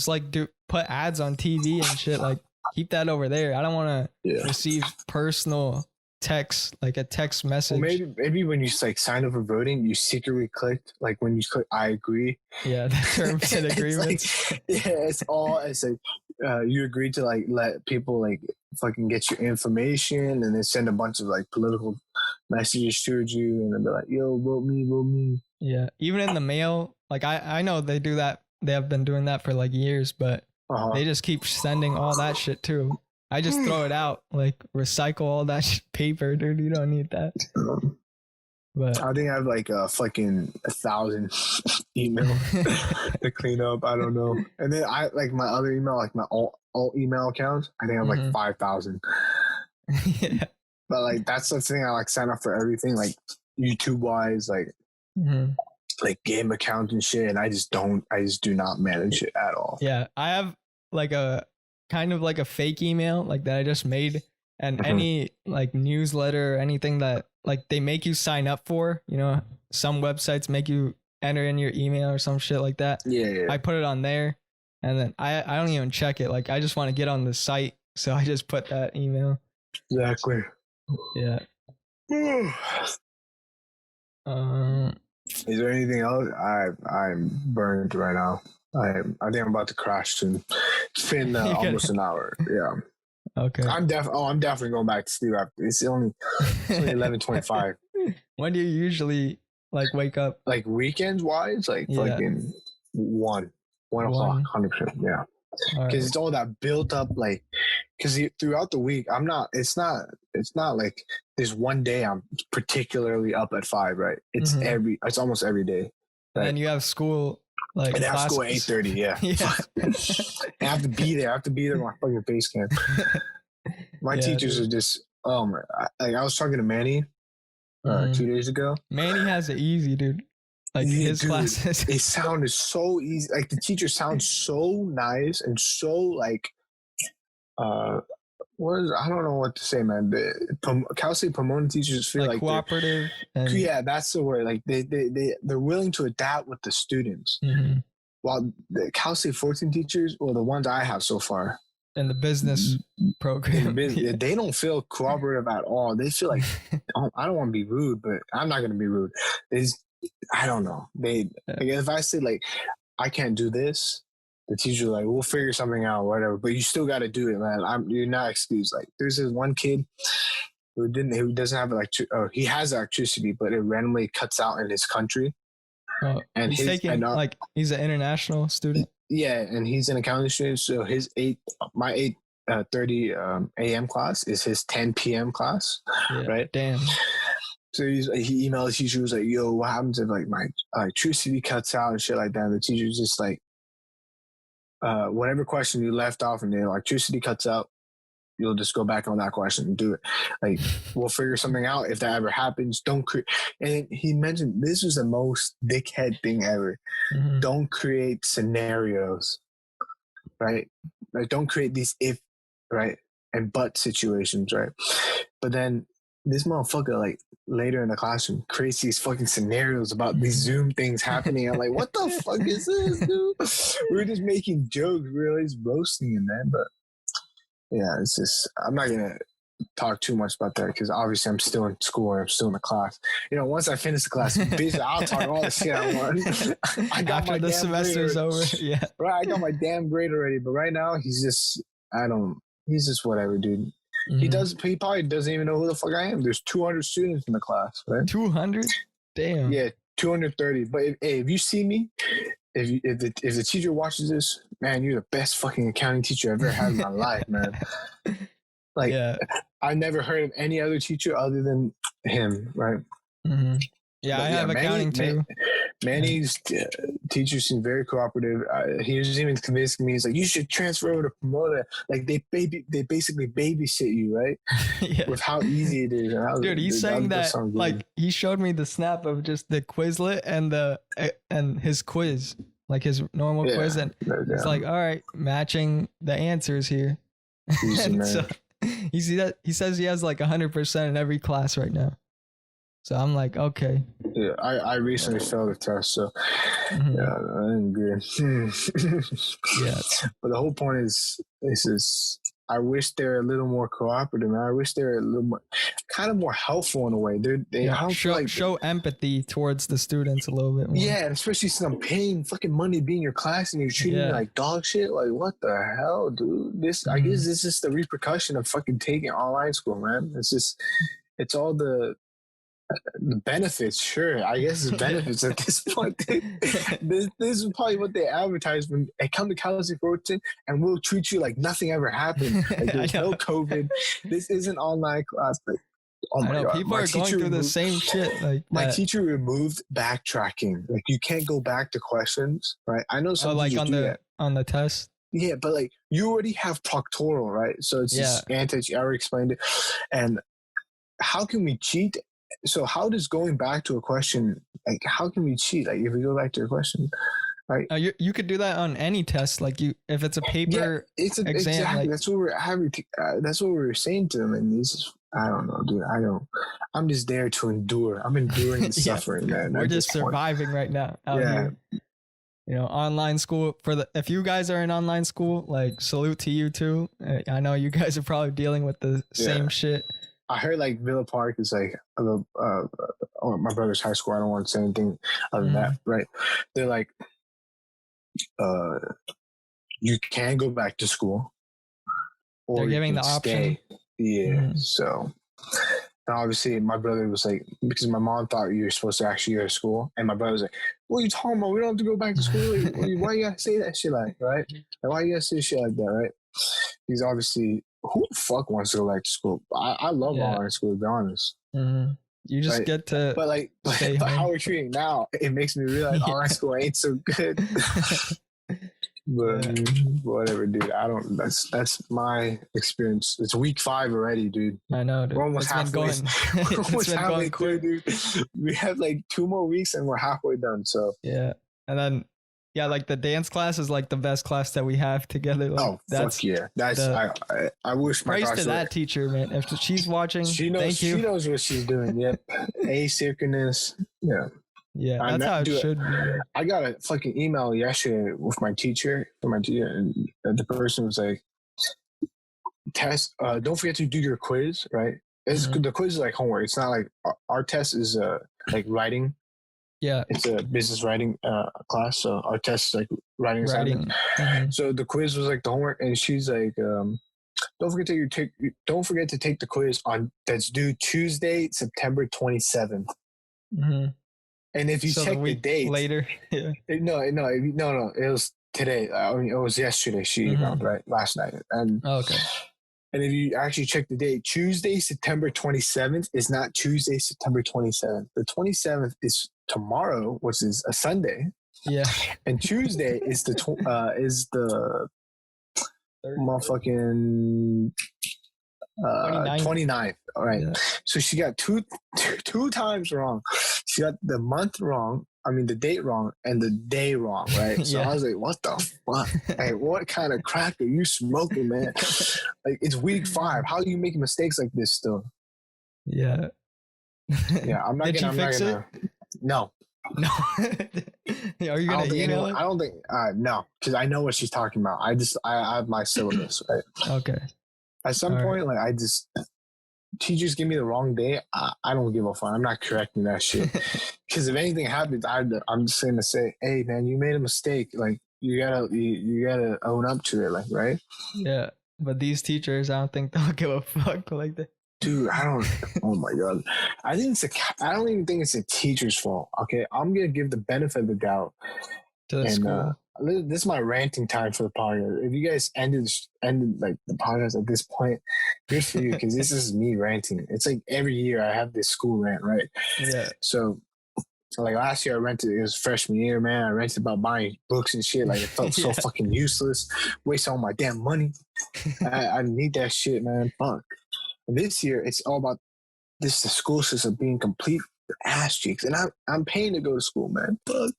like put ads on TV and shit. Like, keep that over there. I don't want to receive personal text, like a text message. Well, maybe when you like sign up for voting, you secretly clicked like when you click I agree. Yeah, the terms and agreements. Like, it's like you agreed to like let people like fucking get your information and then send a bunch of like political messages towards you and they'll be like, yo, vote me. Yeah, even in the mail, like I know they do that. They have been doing that for like years, but they just keep sending all that shit too. I just throw it out, like recycle all that paper, dude. You don't need that. But I think I have like a fucking 1,000 email to clean up. I don't know. And then I like my other email, like my alt email account. I think I have like 5,000. Yeah. But like that's the thing. I like sign up for everything, like YouTube wise, like like game account and shit. And I just do not manage it at all. Yeah, I have like a kind of like a fake email like that I just made, and any like newsletter or anything that like they make you sign up for, some websites make you enter in your email or some shit like that. Yeah. I put it on there, and then I don't even check it. Like, I just want to get on the site, so I just put that email. Exactly. Yeah. Is there anything else? I'm burned right now. I think I'm about to crash soon. It's been almost an hour. Yeah. Okay. I'm definitely going back to sleep after. It's only 11:25. When do you usually like wake up? Like weekends wise, like fucking 1 o'clock, 100%. Yeah. because it's all that built up, like, because throughout the week, it's not like there's one day I'm particularly up at 5, right? It's it's almost every day. Right? And then you have school, like, and I have school at 8:30. Yeah. I have to be there. I have to be there with my fucking face cam. My teachers are just, I was talking to Manny 2 days ago. Manny has it easy, dude. Like, his classes, it sounded so easy. Like, the teacher sounds so nice and so, like, I don't know what to say, man. Cal State Pomona teachers feel like cooperative. Yeah, that's the word. Like, they're willing to adapt with the students. While the Cal State 14 teachers, well, the ones I have so far, and the business program, they don't feel cooperative at all. They feel like, I don't want to be rude, but I'm not going to be rude. I don't know. Like, if I say, like, I can't do this, the teacher's like, we'll figure something out, whatever. But you still got to do it, man. You're not excused. Like, there's this one kid who doesn't have he has electricity, but it randomly cuts out in his country. And he's he's an international student. Yeah, and he's an accounting student. So my 8:30 a.m. class is his 10 p.m. class, right? Damn. So he emailed the teacher, was like, yo, what happens if, like, my electricity cuts out and shit like that? And the teacher's just like, whatever question you left off and the electricity cuts out, you'll just go back on that question and do it. Like, we'll figure something out if that ever happens. Don't create. And he mentioned this was the most dickhead thing ever. Don't create scenarios, right? Like, don't create these if, right, and but situations, right? But then this motherfucker, like, later in the classroom creates these fucking scenarios about these Zoom things happening. I'm like, what the fuck is this, dude? We're just making jokes. We're just roasting him, man. But yeah, it's just, I'm not gonna talk too much about that because obviously I'm still in school and I'm still in the class. Once I finish the class, basically I'll talk all the shit I want. I got after the semester's over. Yeah, right. I got my damn grade already, but right now he's just whatever, dude. He probably doesn't even know who the fuck I am. There's 200 students in the class, right? 200? Damn. Yeah, 230. But if you see me, if the teacher watches this, man, you're the best fucking accounting teacher I've ever had in my life, man. Like, I never heard of any other teacher other than him, right? Yeah, I have accounting too. Manny's teacher seemed very cooperative. He was even convincing me. He's like, you should transfer over to Pomona. Like, they basically babysit you, right? With how easy it is. Dude, he's saying that, like, he showed me the snap of just the Quizlet and his quiz, like his normal quiz, and it's like, all right, matching the answers here. So he says he has like 100% in every class right now. So I'm like, okay. Yeah, I recently failed the test, so yeah, I ain't good. Yeah. But the whole point is I wish they're a little more cooperative, man. I wish they're a little more, kind of more helpful in a way. Show empathy towards the students a little bit more. Yeah, and especially since I'm paying fucking money to be in your class and you're treating me like dog shit. Like, what the hell, dude? I guess this is the repercussion of fucking taking online school, man. It's all the benefits, sure. I guess it's benefits at this point. This is probably what they advertise when they come to Cal State Fullerton, and we'll treat you like nothing ever happened. Like, there's no COVID. This isn't online class. But oh my God, people are going through the same shit. Like, my teacher removed backtracking. Like, you can't go back to questions, right? I know some like on the test. Yeah, but like, you already have proctoral, right? So it's just I already explained it. And how can we cheat? So how does going back to a question, like, how can we cheat? Like, if we go back to a question, right? You could do that on any test. Like, if it's a paper exam. Exactly. Like, that's what we're having. That's what we were saying to them. And this is, I don't know, dude. I'm just there to endure. I'm enduring the suffering, man. We're just surviving right now out here. Online school if you guys are in online school, like, salute to you too. I know you guys are probably dealing with the same shit. I heard, like, Villa Park is like my brother's high school. I don't want to say anything other than that, right? They're like, you can go back to school, or they're giving the option. Yeah. So And obviously, my brother was like, because my mom thought you were supposed to actually go to school, and my brother was like, "What are you talking about? We don't have to go back to school. Like, why you gotta say that shit like, right? Like, why you gotta say shit like that, right?" He's obviously, who the fuck wants to go back to school? I love online school, to be honest. Mm-hmm. You just get to, but how we're treating now, it makes me realize online school ain't so good. But whatever, dude. That's my experience. It's week 5 already, dude. I know, dude. We're almost halfway. We're almost halfway through, dude. We have like 2 more weeks and we're halfway done. So yeah, and then like the dance class is like the best class that we have together. Like, fuck yeah! I wish my praise to that teacher, man. If she's watching, thank you. She knows what she's doing. Yep, asynchronous. Yeah. Yeah, that's how it should be. I got a fucking email yesterday with my teacher, and the person was like, "Test. Don't forget to do your quiz, right? The quiz is like homework. It's not like our test is like writing. Yeah, it's a business writing class. So our test is like writing assignment. So the quiz was like the homework, and she's like, don't forget to take the quiz that's due Tuesday, September 27th." And if you check the date later, no, it was today. I mean, it was yesterday. She emailed right last night, and and if you actually check the date, Tuesday, September 27th is not Tuesday, September 27th. The 27th is tomorrow, which is a Sunday. Yeah, and Tuesday is the motherfucking 29th. All right. Yeah. So she got two times wrong. She got the month wrong. I mean, the date wrong and the day wrong, right? So I was like, what the fuck? Hey, what kind of crack are you smoking, man? Like, it's week 5. How are you making mistakes like this still? Yeah. Yeah, I'm not gonna fix it. No. Are you gonna email it? I don't think no, because I know what she's talking about. I have my syllabus, right? Okay. At some point, like teachers give me the wrong day. I don't give a fuck. I'm not correcting that shit. Because if anything happens, I'm just gonna say, "Hey, man, you made a mistake. Like, you gotta own up to it, like, right?" Yeah, but these teachers, I don't think they'll give a fuck like that. Dude, I don't. Oh my god, I don't even think it's a teacher's fault. Okay, I'm gonna give the benefit of the doubt to the school. This is my ranting time for the podcast. If you guys ended like the podcast at this point, good for you, because this is me ranting. It's like every year I have this school rant, right? Yeah. So like last year I rented, it was freshman year, man. I ranted about buying books and shit. Like, it felt so fucking useless. Waste all my damn money. I need that shit, man. Fuck. And this year it's all about the school system being complete ass cheeks, and I'm paying to go to school, man. Fuck.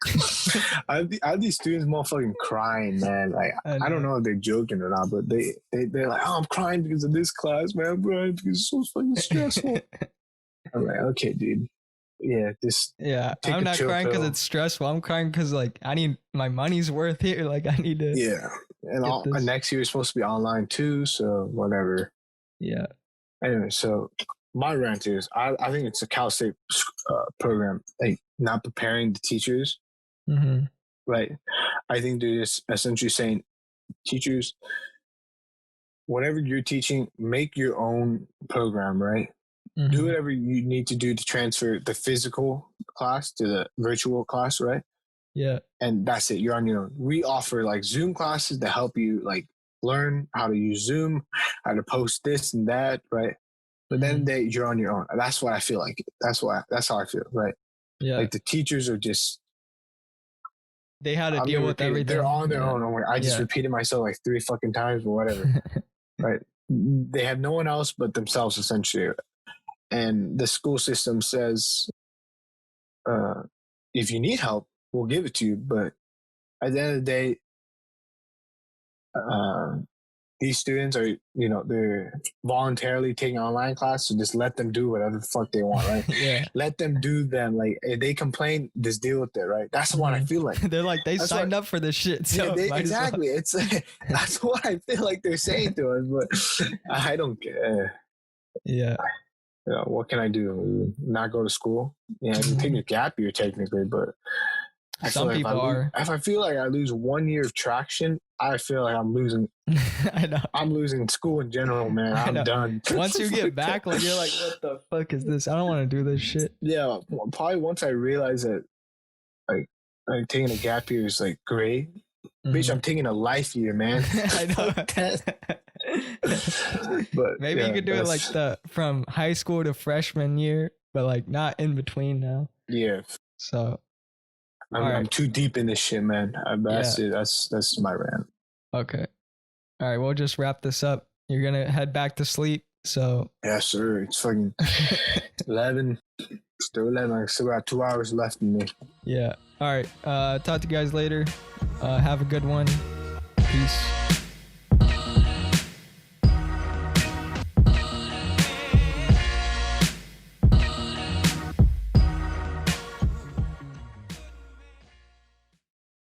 I have these students motherfucking crying, man. Like, I don't know if they're joking or not, but they're like, "Oh, I'm crying because of this class, man. I'm crying because it's so fucking stressful." I'm like, okay, dude. Yeah, I'm not crying because it's stressful. I'm crying because, like, I need my money's worth here. Like, I need to. Yeah, and next year is supposed to be online too, so whatever. Yeah. Anyway, so my rant is, I think it's a Cal State program, like, not preparing the teachers. Right. I think they're just essentially saying, teachers, whatever you're teaching, make your own program, right? Do whatever you need to do to transfer the physical class to the virtual class, right? Yeah. And that's it. You're on your own. We offer like Zoom classes to help you like learn how to use Zoom, how to post this and that, right? But then you're on your own. That's what I feel like. That's how I feel, right? Yeah. Like, the teachers are just, they had to deal with everything. They're on their own. I just repeated myself like 3 fucking times, but whatever. Right? They have no one else but themselves, essentially. And the school system says, if you need help, we'll give it to you. But at the end of the day, these students are, they're voluntarily taking online class, so just let them do whatever the fuck they want, right? Yeah. Let them do them. Like, if they complain, just deal with it, right? That's what I feel like. They're like, that's signed up for this shit. So exactly. Well. It's that's what I feel like they're saying to us, but I don't care. Yeah. What can I do? Not go to school? Yeah, you take a gap year technically, but some people are. If I feel like I lose 1 year of traction I feel like I'm losing. I know. I'm losing school in general, man. I'm done. Once you get back, like you're like, what the fuck is this? I don't want to do this shit. Yeah, probably once I realize that, like taking a gap year is like great. Bitch, I'm taking a life year, man. I know. But maybe you could do it like from high school to freshman year, but like not in between now. Yeah. So I'm too deep in this shit, man. That's it. That's my rant. Okay. All right, we'll just wrap this up. You're gonna head back to sleep. So yeah, sir. It's fucking 11. Still 11. I still got 2 hours left in me. Yeah. All right. Talk to you guys later. Have a good one. Peace.